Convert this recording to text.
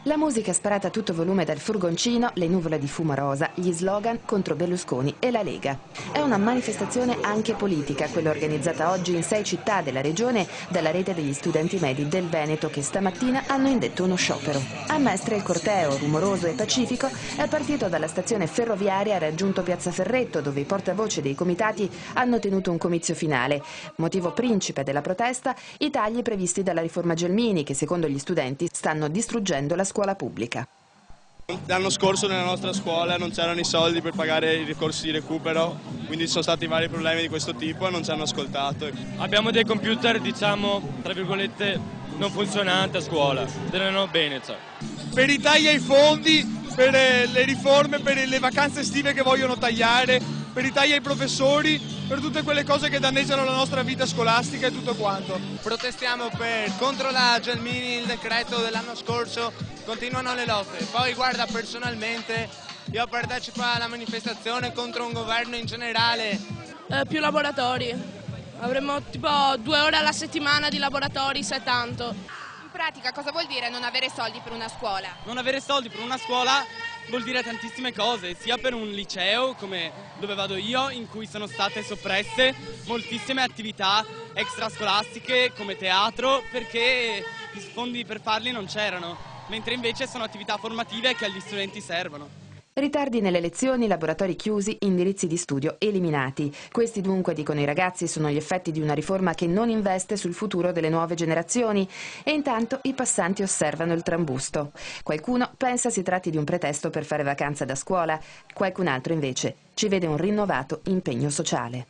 La musica sparata a tutto volume dal furgoncino, le nuvole di fumo rosa, gli slogan contro Berlusconi e la Lega. È una manifestazione anche politica, quella organizzata oggi in 6 città della regione dalla rete degli studenti medi del Veneto che stamattina hanno indetto uno sciopero. A Mestre il corteo, rumoroso e pacifico, è partito dalla stazione ferroviaria e ha raggiunto Piazza Ferretto, dove i portavoce dei comitati hanno tenuto un comizio finale. Motivo principe della protesta, i tagli previsti dalla riforma Gelmini che secondo gli studenti stanno distruggendo la scuola pubblica. L'anno scorso nella nostra scuola non c'erano i soldi per pagare i ricorsi di recupero, quindi ci sono stati vari problemi di questo tipo e non ci hanno ascoltato. Abbiamo dei computer, diciamo, tra virgolette, non funzionanti a scuola, dell'anno bene, cioè. Per i tagli ai fondi, per le riforme, per le vacanze estive che vogliono tagliare, per i tagli ai professori, per tutte quelle cose che danneggiano la nostra vita scolastica e tutto quanto. Protestiamo contro la Gelmini, il decreto dell'anno scorso, continuano le lotte. Poi guarda, personalmente io partecipo alla manifestazione contro un governo in generale. Più laboratori, avremo tipo 2 ore alla settimana di laboratori, se tanto. In pratica cosa vuol dire non avere soldi per una scuola? Non avere soldi per una scuola vuol dire tantissime cose, sia per un liceo come dove vado io, in cui sono state soppresse moltissime attività extrascolastiche come teatro perché i fondi per farli non c'erano, mentre invece sono attività formative che agli studenti servono. Ritardi nelle lezioni, laboratori chiusi, indirizzi di studio eliminati. Questi dunque, dicono i ragazzi, sono gli effetti di una riforma che non investe sul futuro delle nuove generazioni. E intanto i passanti osservano il trambusto. Qualcuno pensa si tratti di un pretesto per fare vacanza da scuola, qualcun altro invece ci vede un rinnovato impegno sociale.